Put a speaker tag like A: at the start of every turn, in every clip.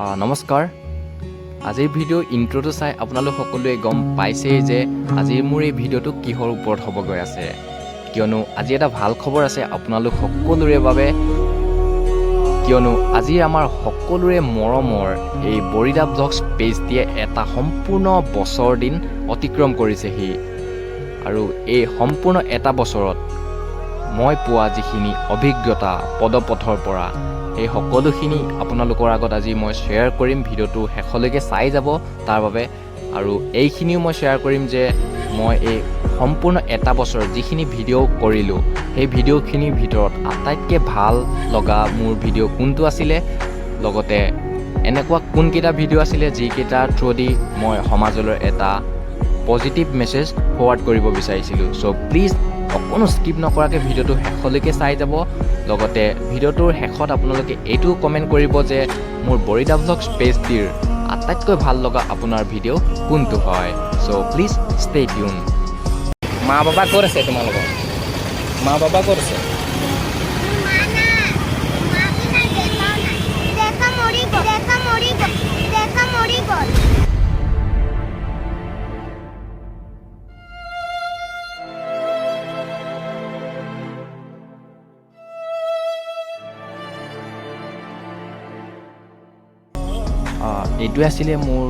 A: নমস্কাৰ। আজিৰ ভিডিঅ' ইন্ট্ৰটো চাই আপোনালোক সকলোৱে গম পাইছেই যে আজিৰ মোৰ এই ভিডিঅ'টো কিহৰ ওপৰত হ'ব গৈ আছে, কিয়নো আজি এটা ভাল খবৰ আছে আপোনালোক সকলোৰে বাবে। কিয়নো আজি আমাৰ সকলোৰে মৰমৰ এই বৰিদা ব্লগছ পেজটিয়ে এটা সম্পূৰ্ণ বছৰ দিন অতিক্ৰম কৰিছেহি। আৰু এই সম্পূৰ্ণ এটা বছৰত মই পোৱা যিখিনি অভিজ্ঞতা পদপথৰ পৰা, এই সকলোখিনি আপোনালোকৰ আগত আজি মই শ্বেয়াৰ কৰিম। ভিডিঅ'টো শেষলৈকে চাই যাব তাৰ বাবে। আৰু এইখিনিও মই শ্বেয়াৰ কৰিম যে মই এই সম্পূৰ্ণ এটা বছৰ যিখিনি ভিডিঅ' কৰিলোঁ, সেই ভিডিঅ'খিনিৰ ভিতৰত আটাইতকৈ ভাল লগা মোৰ ভিডিঅ' কোনটো আছিলে, লগতে এনেকুৱা কোনকেইটা ভিডিঅ' আছিলে যিকেইটাৰ থ্ৰুদি মই সমাজলৈ এটা পজিটিভ মেছেজ ফৰৱাৰ্ড কৰিব বিচাৰিছিলোঁ। চ' প্লিজ অকণো স্কিপ নকৰাকৈ ভিডিঅ'টো শেষলৈকে চাই যাব। লগতে ভিডিঅ'টোৰ শেষত আপোনালোকে এইটোও কমেণ্ট কৰিব যে মোৰ বৰিদা ব্লগছ পেজটিৰ আটাইতকৈ ভাল লগা আপোনাৰ ভিডিঅ' কোনটো হয়। চ' প্লিজ ষ্টে টিউন। মা বাবা ক'ত আছে তোমালোকৰ? মা বাবা ক'ত আছে? এইটোৱে আছিলে মোৰ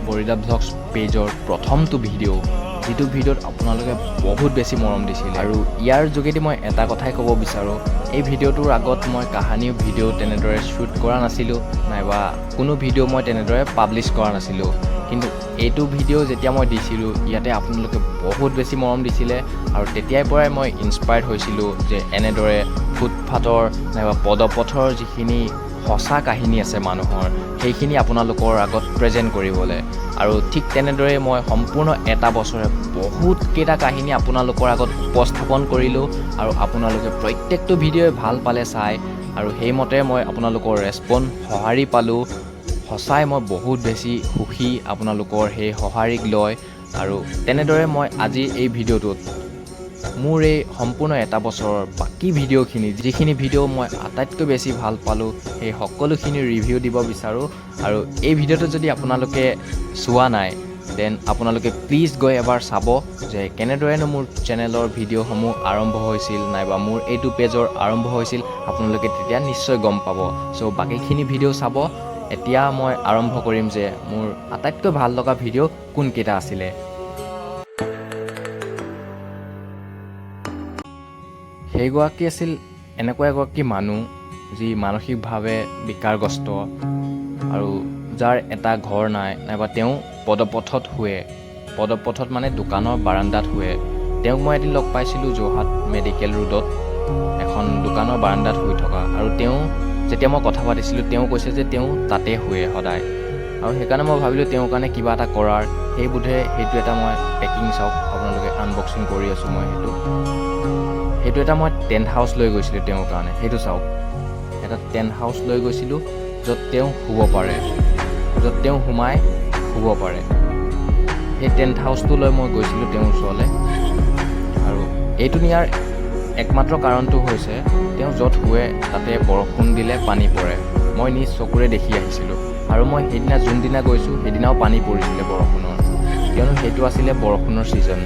A: বৰিদা ব্লগছ পেজৰ প্ৰথমটো ভিডিঅ', যিটো ভিডিঅ'ত আপোনালোকে বহুত বেছি মৰম দিছিলে। আৰু ইয়াৰ যোগেদি মই এটা কথাই ক'ব বিচাৰোঁ, এই ভিডিঅ'টোৰ আগত মই কাহানিও ভিডিঅ' তেনেদৰে শ্বুট কৰা নাছিলোঁ, নাইবা কোনো ভিডিঅ' মই তেনেদৰে পাব্লিছ কৰা নাছিলোঁ। কিন্তু এইটো ভিডিঅ' যেতিয়া মই দিছিলোঁ, ইয়াতে আপোনালোকে বহুত বেছি মৰম দিছিলে। আৰু তেতিয়াৰ পৰাই মই ইনস্পায়াৰ্ড হৈছিলোঁ যে এনেদৰে ফুটপাথৰ নাইবা পদপথৰ যিখিনি সঁচা কাহিনী আছে মানুহৰ, সেইখিনি আপোনালোকৰ আগত প্ৰেজেণ্ট কৰিবলৈ। আৰু ঠিক তেনেদৰে মই সম্পূৰ্ণ এটা বছৰে বহুতকেইটা কাহিনী আপোনালোকৰ আগত উপস্থাপন কৰিলোঁ। আৰু আপোনালোকে প্ৰত্যেকটো ভিডিঅ'ই ভাল পালে চাই, আৰু সেইমতে মই আপোনালোকৰ ৰেছপন্স সঁহাৰি পালোঁ। সঁচাই মই বহুত বেছি সুখী আপোনালোকৰ সেই সঁহাৰিক লৈ। আৰু তেনেদৰে মই আজি এই ভিডিঅ'টোত মোৰ এই সম্পূৰ্ণ এটা বছৰৰ বাকী ভিডিঅ'খিনি, যিখিনি ভিডিঅ' মই আটাইতকৈ বেছি ভাল পালোঁ, সেই সকলোখিনি ৰিভিউ দিব বিচাৰোঁ। আৰু এই ভিডিঅ'টো যদি আপোনালোকে চোৱা নাই, দেন আপোনালোকে প্লিজ গৈ এবাৰ চাব যে কেনেদৰেনো মোৰ চেনেলৰ ভিডিঅ'সমূহ আৰম্ভ হৈছিল, নাইবা মোৰ এইটো পেজৰ আৰম্ভ হৈছিল। আপোনালোকে তেতিয়া নিশ্চয় গম পাব। চ' বাকীখিনি ভিডিঅ' চাব। এতিয়া মই আৰম্ভ কৰিম যে মোৰ আটাইতকৈ ভাল লগা ভিডিঅ' কোনকেইটা আছিলে। সেইগৰাকী আছিল এনেকুৱা এগৰাকী মানুহ যি মানসিকভাৱে বিকাৰগ্ৰস্ত, আৰু যাৰ এটা ঘৰ নাই, নাইবা তেওঁ পদপথত শুৱে। পদপথত মানে দোকানৰ বাৰাণ্ডাত শুৱে। তেওঁক মই এদিন লগ পাইছিলোঁ যোৰহাট মেডিকেল ৰোডত এখন দোকানৰ বাৰাণ্ডাত শুই থকা। আৰু তেওঁ যেতিয়া মই কথা পাতিছিলোঁ, তেওঁ কৈছে যে তেওঁ তাতে শুৱে সদায়। আৰু সেইকাৰণে মই ভাবিলোঁ তেওঁৰ কাৰণে কিবা এটা কৰাৰ। সেই বোধে সেইটো এটা মই পেকিং চাওক, আপোনালোকে আনবক্সিং কৰি আছোঁ মই সেইটো এটা মই টেণ্ট হাউচ লৈ গৈছিলোঁ তেওঁৰ কাৰণে। সেইটো চাওক, এটা টেণ্ট হাউচ লৈ গৈছিলোঁ য'ত তেওঁ শুব পাৰে, য'ত তেওঁ সোমাই শুব পাৰে। সেই টেণ্ট হাউচটো লৈ মই গৈছিলোঁ তেওঁৰ ওচৰলৈ। আৰু এইটো নিয়াৰ একমাত্ৰ কাৰণটো হৈছে তেওঁ য'ত শুৱে তাতে বৰষুণ দিলে পানী পৰে। মই নিজ চকুৰে দেখি আহিছিলোঁ। আৰু মই সেইদিনা যোনদিনা গৈছোঁ সেইদিনাও পানী পৰিছিলে বৰষুণৰ, কিয়নো সেইটো আছিলে বৰষুণৰ ছিজন।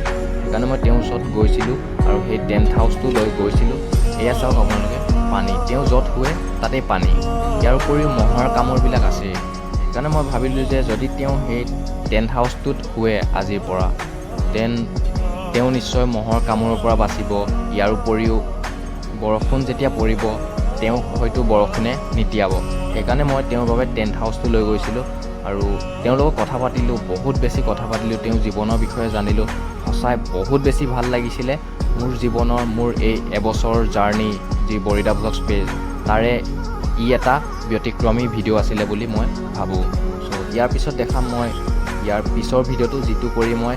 A: সেইকাৰণে মই তেওঁৰ ওচৰত গৈছিলোঁ আৰু সেই টেণ্ট হাউচটো লৈ গৈছিলোঁ। এয়া চাওক আপোনালোকে, পানী। তেওঁ য'ত শুৱে তাতেই পানী। ইয়াৰ উপৰিও মহৰ কামোৰবিলাক আছে। সেইকাৰণে মই ভাবিলোঁ যে যদি তেওঁ সেই টেণ্ট হাউচটোত শুৱে আজিৰ পৰা, দেন তেওঁ নিশ্চয় মহৰ কামোৰৰ পৰা বাচিব। ইয়াৰ উপৰিও বৰষুণ যেতিয়া পৰিব, তেওঁ হয়তো বৰষুণে নিতিয়াব। সেইকাৰণে মই তেওঁৰ বাবে টেণ্ট হাউচটো লৈ গৈছিলোঁ। আৰু তেওঁৰ লগত কথা পাতিলোঁ, বহুত বেছি কথা পাতিলোঁ, তেওঁৰ জীৱনৰ বিষয়ে জানিলোঁ। সঁচাই বহুত বেছি ভাল লাগিছিলে। মোৰ জীৱনৰ মোৰ এই এবছৰৰ জাৰ্ণি যি বৰিদা ব্লগছ পেজ, তাৰে এটা ব্যতিক্ৰমী ভিডিঅ' আছিলে বুলি মই ভাবোঁ। চ' ইয়াৰ পিছত দেখাম মই ইয়াৰ পিছৰ ভিডিঅ'টো, যিটো কৰি মই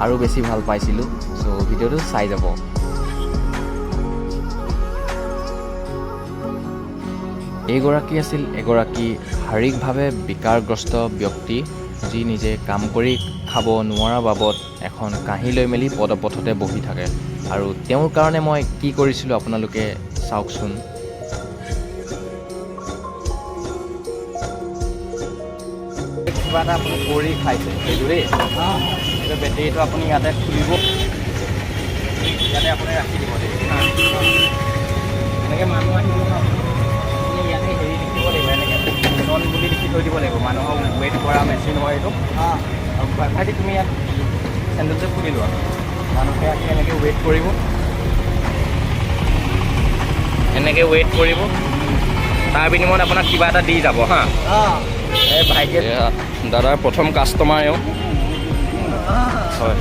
A: আৰু বেছি ভাল পাইছিলোঁ। চ' ভিডিঅ'টো চাই যাব। এইগৰাকী আছিল এগৰাকী শাৰীৰিকভাৱে বিকাৰগ্ৰস্ত ব্যক্তি, যি নিজে কাম কৰি খাব নোৱাৰা বাবদ এখন কাঁহী লৈ মেলি পদপথতে বহি থাকে। আৰু তেওঁৰ কাৰণে মই কি কৰিছিলোঁ আপোনালোকে চাওকচোন। কিবা এটা আপুনি কৰি খাইছে সেইটো দেই। এইটো বেটেৰীটো আপুনি ইয়াতে খুলিব, ইয়াতে আপুনি ৰাখি দিব দেই। এনেকৈ মানুহ আহিব ন, আপুনি ইয়াতে হেৰি লিখিব লাগিব, এনেকৈ নন বুলি লিখি থৈ দিব লাগিব। মানুহক ৱেইট কৰা মেচিন হয় এইটো। আৰু ভাইটি তুমি ইয়াত চেণ্ডেলটো খুলি লোৱা, মানুহে আহি এনেকৈ ৱেইট কৰিব, এনেকৈ ৱেইট কৰিব, তাৰ বিনিময়ত আপোনাক কিবা এটা দি যাব হা। এই ভাইকে দাদাৰ প্ৰথম কাষ্টমাৰ এওঁ হয়।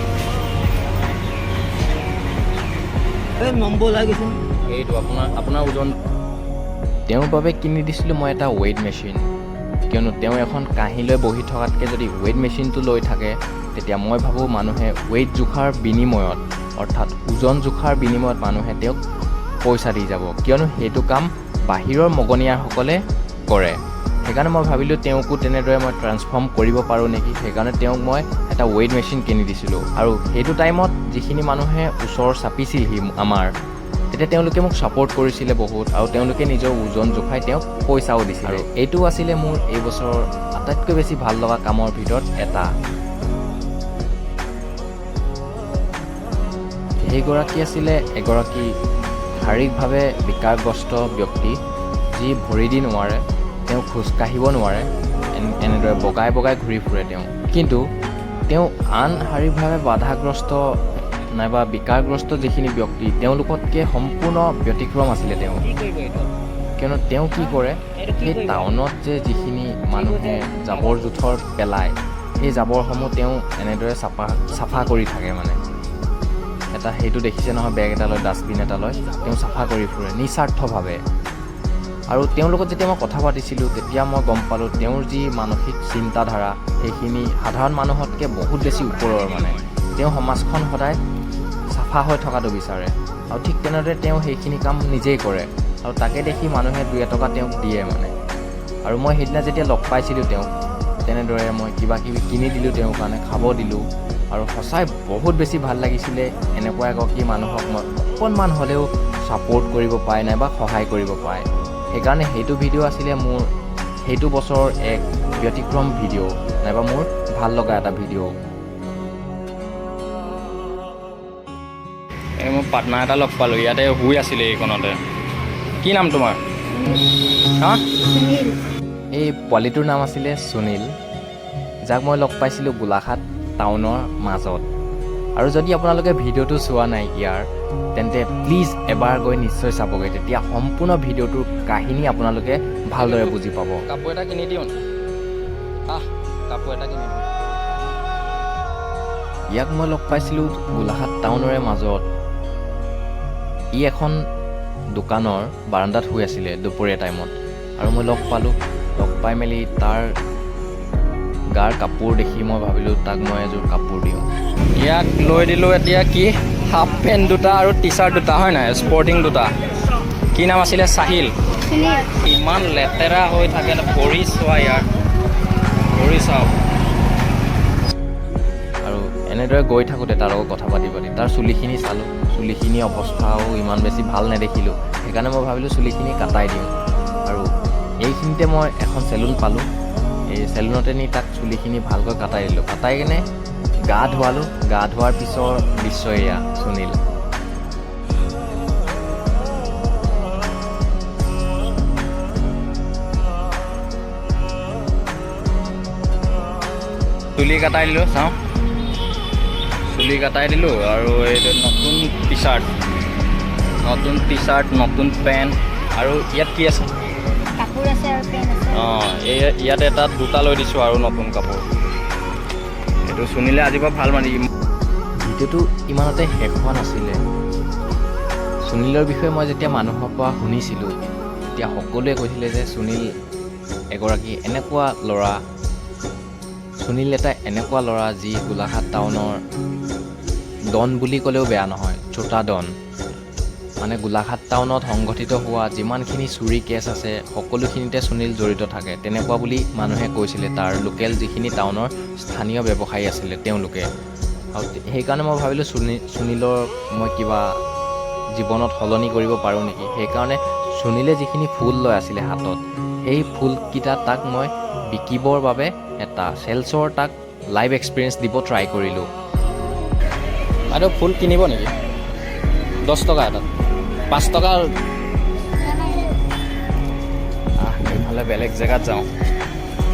A: এইটো আপোনাৰ ওজন। তেওঁৰ বাবে কিনি দিছিলোঁ মই এটা ৱেইট মেচিন, কিয়নো তেওঁ এখন কাঁহী লৈ বহি থকাতকৈ যদি ৱেইট মেচিনটো লৈ থাকে তেতিয়া মই ভাবোঁ মানুহে ৱেইট জোখাৰ বিনিময়ত, অৰ্থাৎ ওজন জোখাৰ বিনিময়ত মানুহে তেওঁক পইচা দি যাব, কিয়নো সেইটো কাম বাহিৰৰ মগনীয়াসকলে কৰে। সেইকাৰণে মই ভাবিলোঁ তেওঁকো তেনেদৰে মই ট্ৰান্সফৰ্ম কৰিব পাৰোঁ নেকি। সেইকাৰণে তেওঁক মই এটা ৱেইট মেচিন কিনি দিছিলোঁ। আৰু সেইটো টাইমত যিখিনি মানুহে ওচৰ চাপিছিলহি আমাৰ, তেতিয়া তেওঁলোকে মোক ছাপোৰ্ট কৰিছিলে বহুত, আৰু তেওঁলোকে নিজৰ ওজন জোখাই তেওঁক পইচাও দিছিল। আৰু এইটো আছিলে মোৰ এই বছৰৰ আটাইতকৈ বেছি ভাল লগা কামৰ ভিতৰত এটা। সেইগৰাকী আছিলে এগৰাকী শাৰীৰিকভাৱে বিকাৰগ্ৰস্ত ব্যক্তি, যি ভৰি দি নোৱাৰে, তেওঁ খোজকাঢ়িব নোৱাৰে, এনেদৰে বগাই বগাই ঘূৰি ফুৰে তেওঁ। কিন্তু তেওঁ আন শাৰীৰিকভাৱে বাধাগ্ৰস্ত নাইবা বিকাৰগ্ৰস্ত যিখিনি ব্যক্তি, তেওঁলোকতকৈ সম্পূৰ্ণ ব্যতিক্ৰম আছিলে তেওঁ। কিয়নো তেওঁ কি কৰে, সেই টাউনত যে যিখিনি মানুহে জাবৰ জোঁথৰ পেলায়, সেই জাবৰসমূহ তেওঁ এনেদৰে চাফা কৰি থাকে। মানে এটা সেইটো দেখিছে নহয়, বেগ এটা লৈ, ডাষ্টবিন এটা লৈ তেওঁ চাফা কৰি ফুৰে নিস্বাৰ্থভাৱে। আৰু তেওঁৰ লগত যেতিয়া মই কথা পাতিছিলোঁ তেতিয়া মই গম পালোঁ তেওঁৰ যি মানসিক চিন্তাধাৰা সেইখিনি সাধাৰণ মানুহতকৈ বহুত বেছি ওপৰৰ। মানে তেওঁ সমাজখন সদায় চাফা হৈ থকাটো বিচাৰে, আৰু ঠিক তেনেদৰে তেওঁ সেইখিনি কাম নিজেই কৰে, আৰু তাকে দেখি মানুহে 2 এটকা তেওঁক দিয়ে মানে। আৰু মই সেইদিনা যেতিয়া লগ পাইছিলোঁ তেওঁক, তেনেদৰে মই কিবা কিবি কিনি দিলোঁ তেওঁৰ কাৰণে, খাব দিলোঁ, আৰু সঁচাই বহুত বেছি ভাল লাগিছিলে। এনেকুৱা এগৰাকী মানুহক মই অকণমান হ'লেও ছাপোৰ্ট কৰিব পায় নাইবা সহায় কৰিব পায়। সেইকাৰণে সেইটো ভিডিঅ' আছিলে মোৰ সেইটো বছৰৰ এক ব্যতিক্ৰম ভিডিঅ' নাইবা মোৰ ভাল লগা এটা ভিডিঅ'। মোৰ পাৰ্টনাৰ এটা লগ পালোঁ, ইয়াতে শুই আছিলে এইকণতে। কি নাম তোমাৰ? হা? এই পোৱালিটোৰ নাম আছিলে সুনীল, যাক মই লগ পাইছিলোঁ গোলাঘাট টাউনৰ মাজত। আৰু যদি আপোনালোকে ভিডিঅ'টো চোৱা নাই ইয়াৰ, তেন্তে প্লিজ এবাৰ গৈ নিশ্চয় চাবগৈ, তেতিয়া সম্পূৰ্ণ ভিডিঅ'টোৰ কাহিনী আপোনালোকে ভালদৰে বুজি পাব। কাপোৰ এটা কিনি দিওঁ, কাপোৰ এটা কিনি দিওঁ। ইয়াক মই লগ পাইছিলোঁ গোলাঘাট টাউনৰে মাজত। ই এখন দোকানৰ বাৰাণ্ডাত শুই আছিলে দুপৰীয়া টাইমত, আৰু মই লগ পালোঁ। লগ পাই মেলি তাৰ গাৰ কাপোৰ দেখি মই ভাবিলোঁ তাক মই এযোৰ কাপোৰ দিওঁ। ইয়াক লৈ দিলোঁ এতিয়া কি হাফ পেণ্ট দুটা আৰু টি চাৰ্ট দুটা, হয় নাই, স্পৰ্টিং দুটা। কি নাম আছিলে? চাহিল। ইমান লেতেৰা হৈ থাকে, ভৰি চোৱা ইয়াৰ, ভৰি চাওক। আৰু এনেদৰে গৈ থাকোঁতে তাৰ লগত কথা পাতি তাৰ চুলিখিনি চালোঁ, চুলিখিনি অৱস্থাও ইমান বেছি ভাল নেদেখিলোঁ। সেইকাৰণে মই ভাবিলোঁ চুলিখিনি কাটাই দিওঁ। আৰু এইখিনিতে মই এখন চেলুন পালোঁ, এই চেলুনতে নি তাক চুলিখিনি ভালকৈ কাটাই দিলোঁ। কাটাই কিনে গা ধোৱালোঁ। গা ধোৱাৰ পিছৰ দৃশ্য এয়া সুনীল। চুলি কাটাই দিলোঁ, চাওঁ, চুলি কাটাই দিলোঁ। আৰু এইটো নতুন টি চাৰ্ট, নতুন পেণ্ট। আৰু ইয়াত কি আছে? কাপোৰ আছে আৰু পেণ্ট আছে। ইয়াত এটা দুটা লৈ দিছোঁ আৰু নতুন কাপোৰ। এইটো সুনীলে আজিৰ পৰা ভাল মানি। ভিডিঅ'টো ইমানতে শেষ হোৱা নাছিলে। সুনীলৰ বিষয়ে মই যেতিয়া মানুহৰ পৰা শুনিছিলোঁ, তেতিয়া সকলোৱে কৈছিলে যে সুনীল এগৰাকী এনেকুৱা ল'ৰা, সুনীল এটা এনেকুৱা ল'ৰা যি গোলাঘাট টাউনৰ ডন বুলি ক'লেও বেয়া নহয়, চোটা ডন। মানে গোলাঘাট টাউনত সংঘটিত হোৱা যিমানখিনি চুৰি কেছ আছে সকলোখিনিতে সুনীল জড়িত থাকে, তেনেকুৱা বুলি মানুহে কৈছিলে। তাৰ লোকেল যিখিনি টাউনৰ স্থানীয় ব্যৱসায়ী আছিলে তেওঁলোকে। আৰু সেইকাৰণে মই ভাবিলোঁ সুনীলৰ মই কিবা জীৱনত সলনি কৰিব পাৰোঁ নেকি। সেইকাৰণে সুনীলে যিখিনি ফুল লৈ আছিলে হাতত, সেই ফুলকেইটা তাক মই বিকিবৰ বাবে এটা চেলছৰ তাক লাইভ এক্সপিৰিয়েঞ্চ দিব ট্ৰাই কৰিলোঁ। আৰু ফুল কিনিব নেকি? 10 টকা এটাত, 5 টকা। এইফালে বেলেগ জেগাত যাওঁ,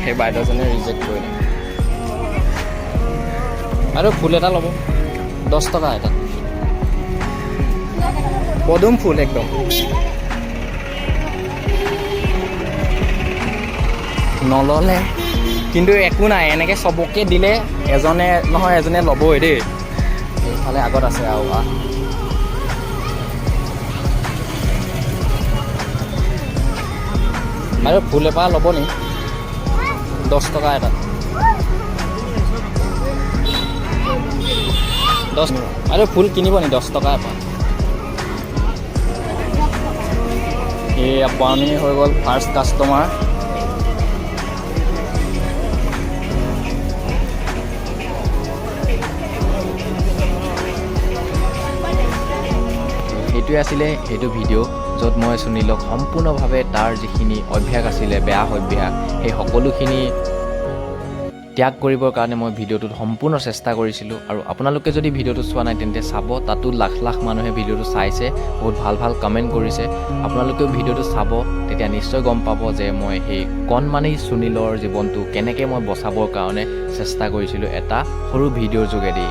A: সেই বাইদেউজনে ৰিজেক্ট কৰিলে। আৰু ফুল এটা ল'ব, 10 টকা এটাত, পদুম ফুল একদম। নল'লে কিন্তু একো নাই, এনেকৈ চবকে দিলে এজনে নহয় এজনে ল'বই দেই। এইফালে আগত আছে আৰু আৰু ফুল এপাহ ল'ব নি? 10 টকা এটা, 10। আৰু ফুল কিনিব নি? 10 টকা এপাহ। এই আপুনি হৈ গ'ল ফাৰ্ষ্ট কাষ্টমাৰ। সেইটোৱে আছিলে সেইটো ভিডিঅ', য'ত মই সুনীলক সম্পূৰ্ণভাৱে তাৰ যিখিনি অভ্যাস আছিলে, বেয়া অভ্যাস, সেই সকলোখিনি ত্যাগ কৰিবৰ কাৰণে মই ভিডিঅ'টোত সম্পূৰ্ণ চেষ্টা কৰিছিলোঁ। আৰু আপোনালোকে যদি ভিডিঅ'টো চোৱা নাই তেন্তে চাব, তাতো লাখ লাখ মানুহে ভিডিঅ'টো চাইছে, বহুত ভাল ভাল কমেণ্ট কৰিছে। আপোনালোকেও ভিডিঅ'টো চাব, তেতিয়া নিশ্চয় গম পাব যে মই সেই কণমানি সুনীলৰ জীৱনটো কেনেকৈ মই বচাবৰ কাৰণে চেষ্টা কৰিছিলোঁ এটা সৰু ভিডিঅ'ৰ যোগেদি।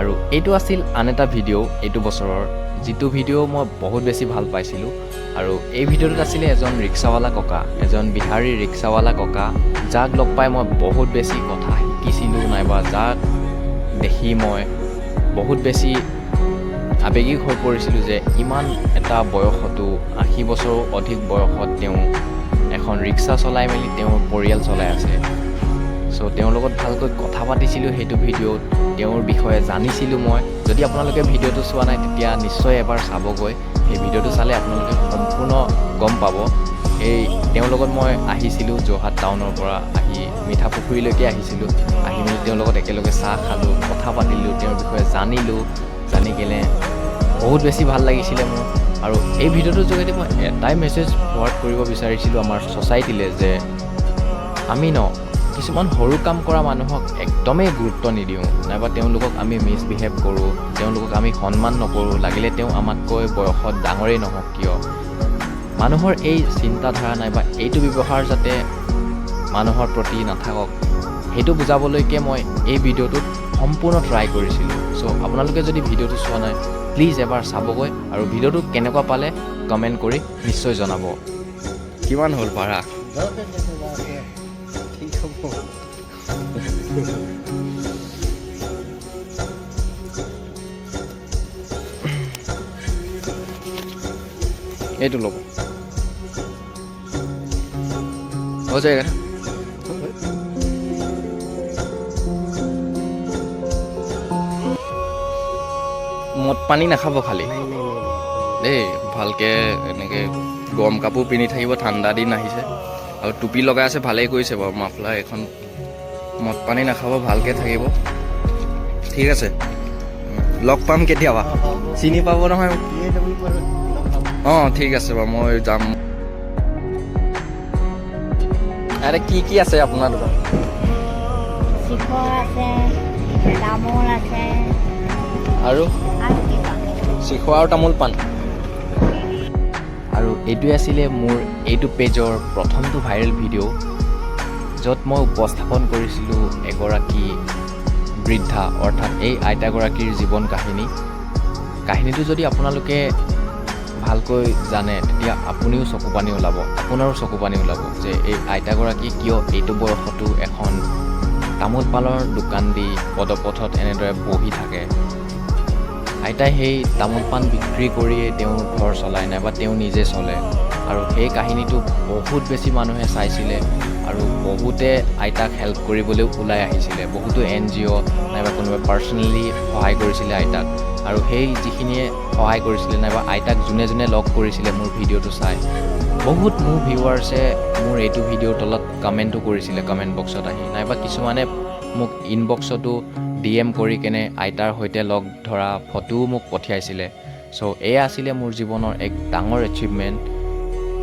A: আৰু এইটো আছিল আন এটা ভিডিঅ' এইটো বছৰৰ, যিটো ভিডিঅ' মই বহুত বেছি ভাল পাইছিলোঁ। আৰু এই ভিডিঅ'টোত আছিলে এজন ৰিক্সাৱালা ককা, এজন বিহাৰী ৰিক্সাৱালা ককা, যাক লগ পাই মই বহুত বেছি কথা শিকিছিলোঁ, নাইবা যাক দেখি মই বহুত বেছি আৱেগিক হৈ পৰিছিলোঁ যে ইমান এটা বয়সতো, 80 বছৰো অধিক বয়সত তেওঁ এখন ৰিক্সা চলাই মেলি তেওঁৰ পৰিয়াল চলাই আছে। চ' তেওঁৰ লগত ভালকৈ কথা পাতিছিলোঁ সেইটো ভিডিঅ'ত, তেওঁৰ বিষয়ে জানিছিলোঁ মই। যদি আপোনালোকে ভিডিঅ'টো চোৱা নাই তেতিয়া নিশ্চয় এবাৰ চাবগৈ। সেই ভিডিঅ'টো চালে আপোনালোকে সম্পূৰ্ণ গম পাব। তেওঁৰ লগত মই আহিছিলোঁ যোৰহাট টাউনৰ পৰা আহি মিঠাপুখুৰীলৈকে আহিছিলোঁ। আহি মেলি তেওঁৰ লগত একেলগে চাহ খালোঁ, কথা পাতিলোঁ, তেওঁৰ বিষয়ে জানিলোঁ। জানি কেনে বহুত বেছি ভাল লাগিছিলে মোৰ। আৰু এই ভিডিঅ'টোৰ যোগেদি মই এটাই মেছেজ ফৰৱাৰ্ড কৰিব বিচাৰিছিলোঁ আমাৰ ছ'চাইটিলৈ, যে আমি কিছুমান সৰু কাম কৰা মানুহক একদমেই গুৰুত্ব নিদিওঁ, নাইবা তেওঁলোকক আমি মিছবিহেভ কৰোঁ, তেওঁলোকক আমি সন্মান নকৰোঁ, লাগিলে তেওঁ আমাতকৈ বয়সত ডাঙৰেই নহওক কিয়। মানুহৰ এই চিন্তাধাৰা নাইবা এইটো ব্যৱহাৰ যাতে মানুহৰ প্ৰতি নাথাকক, সেইটো বুজাবলৈকে মই এই ভিডিঅ'টোত সম্পূৰ্ণ ট্ৰাই কৰিছিলোঁ। চ' আপোনালোকে যদি ভিডিঅ'টো চোৱা নাই প্লিজ এবাৰ চাবগৈ, আৰু ভিডিঅ'টো কেনেকুৱা পালে কমেণ্ট কৰি নিশ্চয় জনাব। কিমান হ'ল ভাড়া? এইটো ল'ব হৈ যায়গা। মদ পানী নাখাব খালি দেই, ভালকৈ এনেকৈ গৰম কাপোৰ পিন্ধি থাকিব, ঠাণ্ডা দিন আহিছে। আৰু টুপি লগাই আছে, ভালেই কৰিছে বাৰু, মাফলাৰ এখন। মদ পানী নাখাব, ভালকৈ থাকিব, ঠিক আছে? লগ পাম কেতিয়াবা, চিনি পাব নহয়। অঁ ঠিক আছে বাৰু, মই যাম। আৰে কি আছে আপোনাৰ দোকান?
B: তামোল আছে
A: আৰু চিখৰ আৰু তামোল পাণ। আৰু এইটোৱে আছিলে মোৰ এইটো পেজৰ প্ৰথমটো ভাইৰেল ভিডিঅ', য'ত মই উপস্থাপন কৰিছিলোঁ এগৰাকী বৃদ্ধা, অৰ্থাৎ এই আইতাগৰাকীৰ জীৱন কাহিনীটো যদি আপোনালোকে ভালকৈ জানে তেতিয়া আপুনিও চকু পানী ওলাব, আপোনাৰো চকু পানী ওলাব যে এই আইতাগৰাকী কিয় এইটো বয়সতো এখন তামোল পাণৰ দোকান দি পদপথত এনেদৰে বহি থাকে। আইতাই সেই তামোল পাণ বিক্ৰী কৰিয়েই তেওঁৰ ঘৰ চলায়, নাইবা তেওঁ নিজে চলে। আৰু সেই কাহিনীটো বহুত বেছি মানুহে চাইছিলে, আৰু বহুতে আইতাক হেল্প কৰিবলৈও ওলাই আহিছিলে। বহুতো NGO নাইবা কোনোবাই পাৰ্চনেলি সহায় কৰিছিলে আইতাক। আৰু সেই যিখিনিয়ে সহায় কৰিছিলে নাইবা আইতাক যোনে যোনে লগ কৰিছিলে মোৰ ভিডিঅ'টো চাই, বহুত মোৰ ভিউৱাৰ্ছে মোৰ এইটো ভিডিঅ'ৰ তলত কমেণ্টো কৰিছিলে, কমেণ্ট বক্সত আহি, নাইবা কিছুমানে মোক ইনবক্সতো DM কৰি কেনে আইতাৰ সৈতে লগ ধৰা ফটোও মোক পঠিয়াইছিলে। চ' এয়া আছিলে মোৰ জীৱনৰ এক ডাঙৰ এচিভমেণ্ট।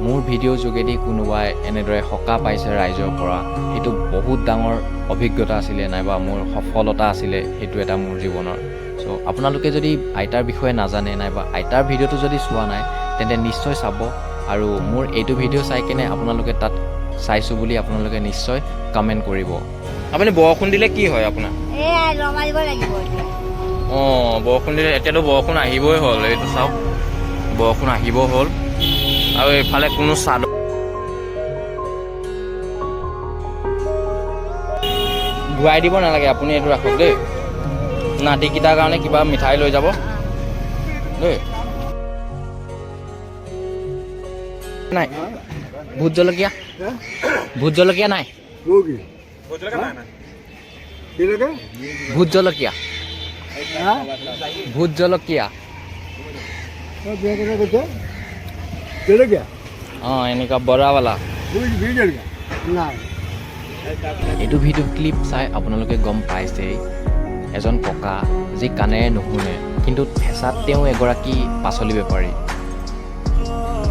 A: মোৰ ভিডিঅ'ৰ যোগেদি কোনোবাই এনেদৰে সকাহ পাইছে ৰাইজৰ পৰা, সেইটো বহুত ডাঙৰ অভিজ্ঞতা আছিলে, নাইবা মোৰ সফলতা আছিলে, সেইটো এটা মোৰ জীৱনৰ। চ' আপোনালোকে যদি আইতাৰ বিষয়ে নাজানে, নাইবা আইতাৰ ভিডিঅ'টো যদি চোৱা নাই, তেন্তে নিশ্চয় চাব। আৰু মোৰ এইটো ভিডিঅ' চাই কেনে আপোনালোকে তাত চাইছোঁ বুলি আপোনালোকে নিশ্চয় কমেণ্ট কৰিব। আপুনি বৰষুণ দিলে কি হয় আপোনাৰ?
B: এয়া জমা দিব লাগিব এতিয়া।
A: অঁ, বৰষুণ দিলে, এতিয়াতো বৰষুণ আহিবই হ'ল, এইটো চাওক বৰষুণ আহিব হ'ল। আৰু এইফালে কোনো চাদৰ ঘূৰাই দিব নালাগে, আপুনি এইটো ৰাখক দেই। নাতিকেইটাৰ কাৰণে কিবা মিঠাই লৈ যাব দেই। নাই ভোট জলকীয়া, ভোট জলকীয়া নাই, ভোট জলকীয়া, ভোট জলকীয়া। অঁ, এনেকুৱা বৰাৱালা। এইটো ভিডিঅ' ক্লিপ চাই আপোনালোকে গম পাইছেই, এজন ককা যি কাণেৰে নুশুনে, কিন্তু ফেঁচাত তেওঁ এগৰাকী পাচলি বেপাৰী।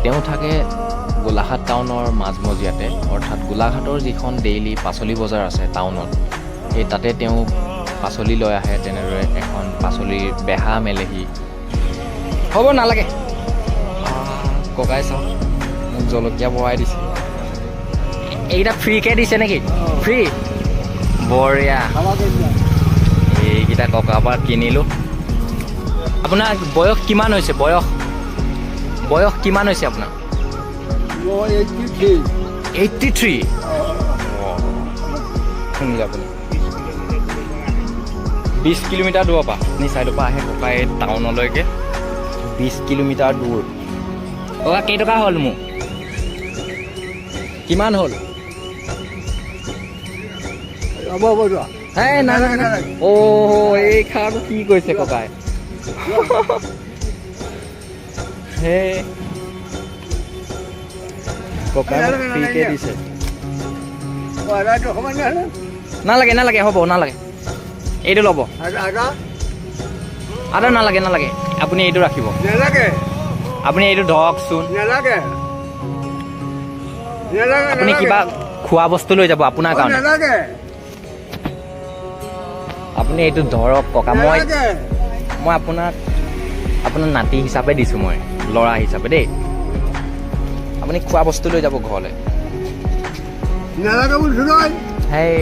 A: তেওঁ থাকে গোলাঘাট টাউনৰ মাজমজিয়াতে, অৰ্থাৎ গোলাঘাটৰ যিখন ডেইলি পাচলি বজাৰ আছে টাউনত, সেই তাতে তেওঁ পাচলি লৈ আহে। তেনেদৰে এখন পাচলিৰ বেহা মেলেহি। হ'ব নালাগে, ককাই চাওক মোক জলকীয়া ভৰাই দিছে। এইকেইটা ফ্ৰীকৈ দিছে নেকি? ফ্ৰী, বঢ়িয়া। এইকেইটা ককাৰ পৰা কিনিলোঁ। আপোনাৰ বয়স কিমান হৈছে? বয়স কিমান হৈছে আপোনাৰ? 83। শুনিলে আপুনি? 20 কিলোমিটাৰ দূৰৰ পৰা আপুনি চাইডৰ পৰা আহে ককাই টাউনলৈকে, 20 কিলোমিটাৰ দূৰ। ককা কেইটকা হ'ল মোৰ? কিমান হ'ল? অ' এই খাৰটো কি কৈছে ককাই? হে ককাই ফ্ৰীকে দিছে। নালাগে নালাগে, হ'ব নালাগে, এইটো ল'ব। আদা নালাগে নালাগে, আপুনি এইটো ৰাখিব। আপুনি এইটো ধৰকচোন। আপুনি কিবা খোৱা বস্তু লৈ যাব আপোনাৰ কাৰণে। আপুনি এইটো ধৰক ককা, মই আপোনাৰ নাতি হিচাপে দিছোঁ, মই ল'ৰা হিচাপে দেই। আপুনি খোৱা বস্তু লৈ যাব ঘৰলৈ। সেই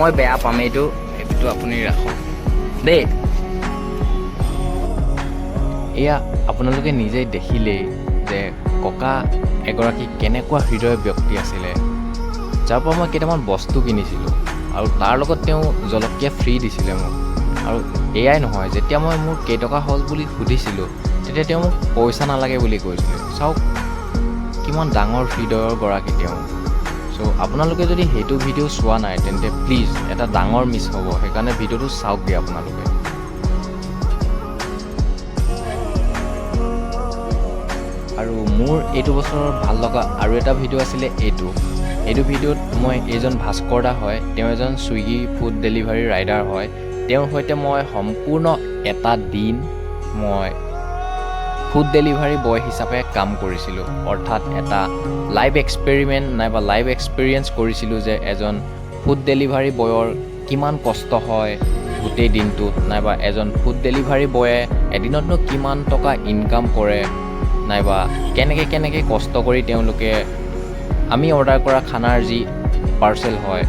A: মই বেয়া পাম, এইটো আপুনি ৰাখক দেই। এয়া আপোনালোকে নিজেই দেখিলেই যে ককা এগৰাকী কেনেকুৱা হৃদয় ব্যক্তি আছিলে, যাৰ পৰা মই কেইটামান বস্তু কিনিছিলোঁ, আৰু তাৰ লগত তেওঁ জলকীয়া ফ্ৰী দিছিলে মোক। আৰু এয়াই নহয়, যেতিয়া মই মোৰ কেইটকা হ'ল বুলি সুধিছিলোঁ, তেতিয়া তেওঁ মোক পইচা নালাগে বুলি কৈছিলে। চাওক কিমান ডাঙৰ হৃদয়ৰ গৰাকী তেওঁ। চ' আপোনালোকে যদি সেইটো ভিডিঅ' চোৱা নাই, তেন্তে প্লিজ এটা ডাঙৰ মিছ হ'ব, সেইকাৰণে ভিডিঅ'টো চাওকগৈ আপোনালোকে। আৰু মোৰ এইটো বছৰৰ ভাল লগা আৰু এটা ভিডিঅ' আছিলে এইটো ভিডিঅ'ত মই এইজন ভাস্কৰ দা হয়, তেওঁ এজন ছুইগি ফুড ডেলিভাৰী ৰাইডাৰ হয়। তেওঁৰ সৈতে মই সম্পূৰ্ণ এটা দিন মই ফুড ডেলিভাৰী বয় হিচাপে কাম কৰিছিলোঁ, অৰ্থাৎ এটা লাইভ এক্সপেৰিমেণ্ট নাইবা লাইভ এক্সপিৰিয়েঞ্চ কৰিছিলোঁ যে এজন ফুড ডেলিভাৰী বয়ৰ কিমান কষ্ট হয় গোটেই দিনটোত, নাইবা এজন ফুড ডেলিভাৰী বয়ে এদিনতনো কিমান টকা ইনকাম কৰে, নাইবা কেনেকৈ কষ্ট কৰি তেওঁলোকে আমি অৰ্ডাৰ কৰা খানাৰ যি পাৰ্চেল হয়,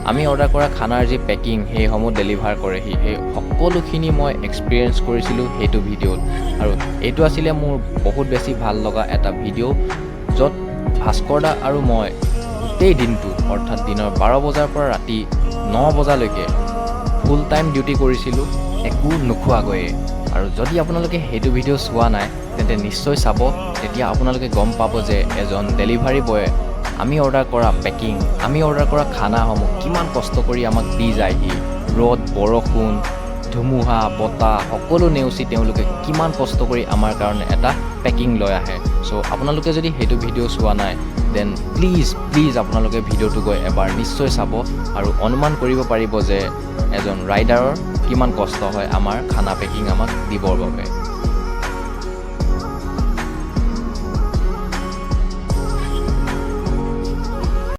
A: আমি অৰ্ডাৰ কৰা খানাৰ যি পেকিং, সেইসমূহ ডেলিভাৰ কৰেহি, সেই সকলোখিনি মই এক্সপিৰিয়েঞ্চ কৰিছিলোঁ সেইটো ভিডিঅ'ত। আৰু এইটো আছিলে মোৰ বহুত বেছি ভাল লগা এটা ভিডিঅ', য'ত ভাস্কৰ দা আৰু মই গোটেই দিনটো, অৰ্থাৎ দিনৰ 12 বজাৰ পৰা ৰাতি 9 বজালৈকে ফুল টাইম ডিউটি কৰিছিলোঁ, একো নোখোৱাকৈয়ে। আৰু যদি আপোনালোকে সেইটো ভিডিঅ' চোৱা নাই, তেন্তে নিশ্চয় চাব। তেতিয়া আপোনালোকে গম পাব যে এজন ডেলিভাৰী বয়ে আমি অৰ্ডাৰ কৰা পেকিং, আমি অৰ্ডাৰ কৰা খানাসমূহ কিমান কষ্ট কৰি আমাক দি যায়হি। ৰ'দ, বৰষুণ, ধুমুহা, বতাহ সকলো নেওচি তেওঁলোকে কিমান কষ্ট কৰি আমাৰ কাৰণে এটা পেকিং লৈ আহে। চ' আপোনালোকে যদি সেইটো ভিডিঅ' চোৱা নাই, দেন প্লিজ আপোনালোকে ভিডিঅ'টো গৈ এবাৰ নিশ্চয় চাব, আৰু অনুমান কৰিব পাৰিব যে এজন ৰাইডাৰৰ কিমান কষ্ট হয় আমাৰ খানা পেকিং আমাক দিবৰ বাবে।